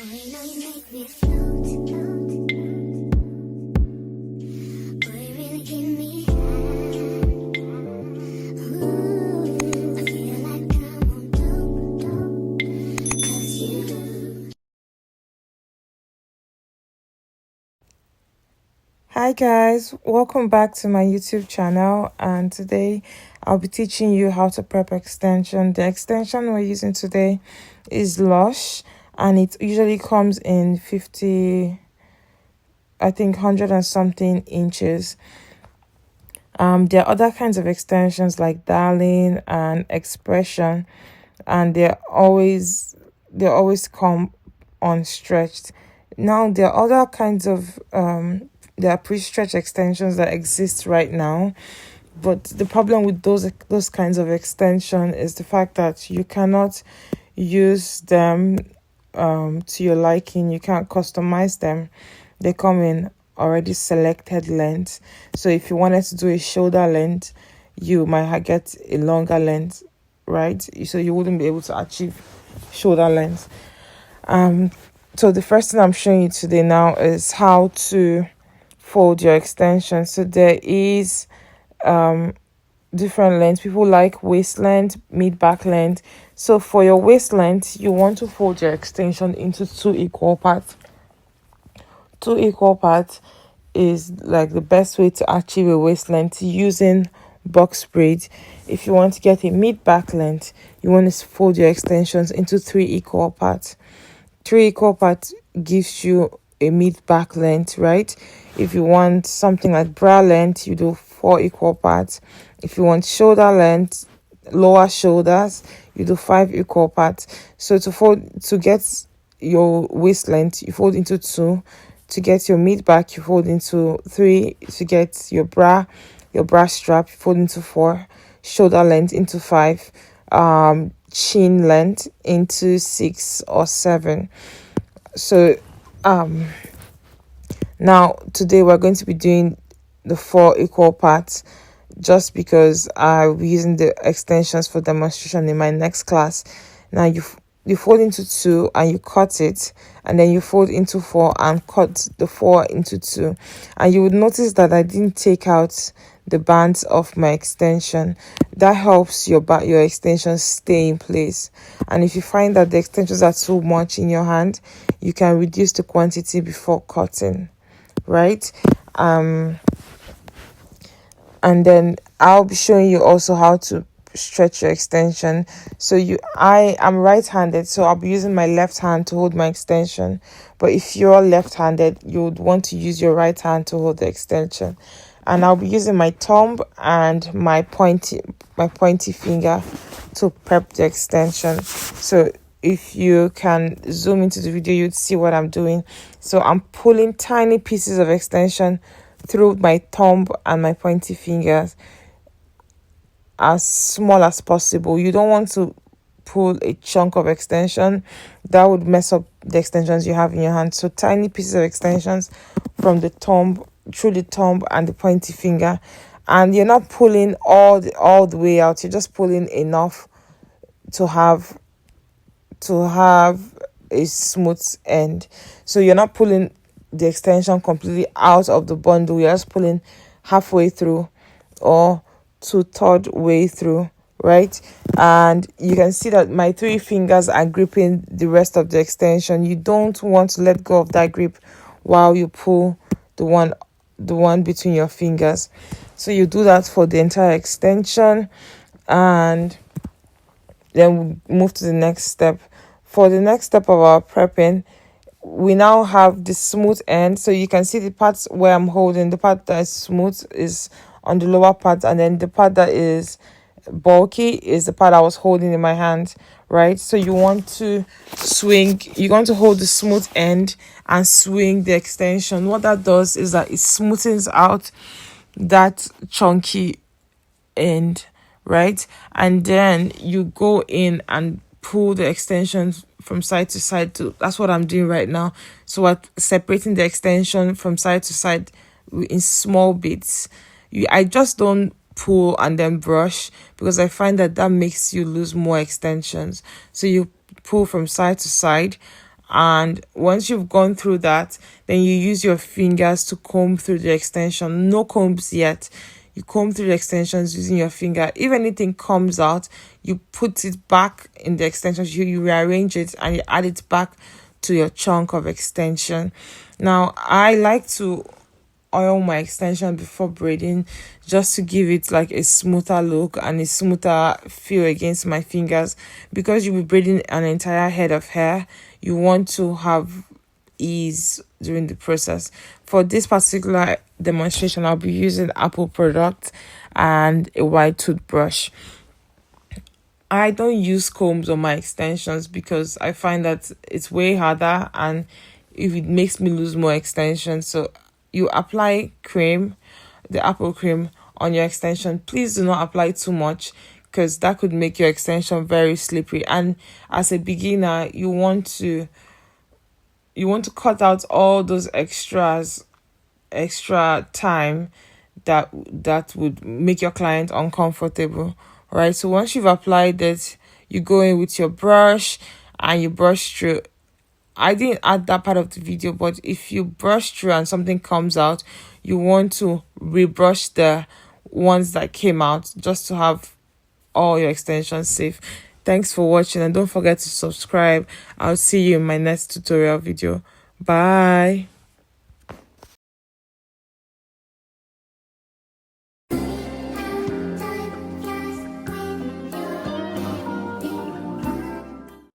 you know you make me float. Boy, you really give me high. Ooh, I feel like I'm on dope, 'cause you. Hi guys, welcome back to my YouTube channel, and today I'll be teaching you how to prep extension. The extension we're using today is Lush, and it usually comes in 50, I think 100 and something inches. There are other kinds of extensions like Darling and Expression, and they always come unstretched. Now there are other kinds of there are pre-stretch extensions that exist right now, but the problem with those kinds of extension is the fact that you cannot use them to your liking. You can't customize them. They come in already selected lengths. So if you wanted to do a shoulder length, you might get a longer length, right? So you wouldn't be able to achieve shoulder length. So the first thing I'm showing you today now is how to fold your extension. So there is different lengths. People like waist length, mid back length. So for your waist length, you want to fold your extension into two equal parts. Two equal parts is like the best way to achieve a waist length using box braid. If you want to get a mid back length, you want to fold your extensions into three equal parts. Three equal parts gives you a mid back length, right? If you want something like bra length, you do 4 equal parts. If you want shoulder length, lower shoulders, you do 5 equal parts. So to get your waist length, you fold into 2. To get your mid back, you fold into 3. To get your bra strap, you fold into 4. Shoulder length into 5. Chin length into 6 or 7. So now today we're going to be doing the 4 equal parts, just because I'll be using the extensions for demonstration in my next class. Now you fold into 2 and you cut it, and then you fold into 4 and cut the 4 into 2. And you would notice that I didn't take out the bands of my extension. That helps your extensions stay in place. And if you find that the extensions are too much in your hand, you can reduce the quantity before cutting, right? And then I'll be showing you also how to stretch your extension. So I am right-handed, so I'll be using my left hand to hold my extension. But if you're left-handed, you would want to use your right hand to hold the extension. And I'll be using my thumb and my pointy finger to prep the extension. So if you can zoom into the video, you'd see what I'm doing. So I'm pulling tiny pieces of extension through my thumb and my pointy fingers, as small as possible. You don't want to pull a chunk of extension. That would mess up the extensions you have in your hand. So tiny pieces of extensions from the thumb, through the thumb and the pointy finger. And you're not pulling all the way out. You're just pulling enough to have a smooth end. So you're not pulling the extension completely out of the bundle. You're just pulling halfway through or 2/3 way through, right? And you can see that my 3 fingers are gripping the rest of the extension. You don't want to let go of that grip while you pull the one between your fingers. So you do that for the entire extension, and then we move to the next step. For the next step of our prepping, we now have the smooth end. So you can see the parts where I'm holding. The part that is smooth is on the lower part, and then the part that is bulky is the part I was holding in my hand, right? So you want to hold the smooth end and swing the extension. What that does is that it smoothens out that chunky end, right? And then you go in and pull the extension from side to side. That's what I'm doing right now. So we're separating the extension from side to side in small bits. I just don't pull and then brush, because I find that makes you lose more extensions. So you pull from side to side And once you've gone through that, then you use your fingers to comb through the extension. No combs yet. You comb through the extensions using your finger. If anything comes out, you put it back in the extensions. You rearrange it and you add it back to your chunk of extension. Now, I like to oil my extension before braiding, just to give it like a smoother look and a smoother feel against my fingers. Because you'll be braiding an entire head of hair, you want to have ease during the process. For this particular demonstration, I'll be using Apple product and a white toothbrush. I don't use combs on my extensions because I find that it's way harder and if it makes me lose more extensions. So you apply cream, the apple cream, on your extension. Please do not apply too much because that could make your extension very slippery. And as a beginner, you want to cut out all those extra time that would make your client uncomfortable, right? So once you've applied it, you go in with your brush and you brush through. I didn't add that part of the video, but if you brush through and something comes out, you want to rebrush the ones that came out just to have all your extensions safe. Thanks for watching and don't forget to subscribe. I'll see you in my next tutorial video. Bye.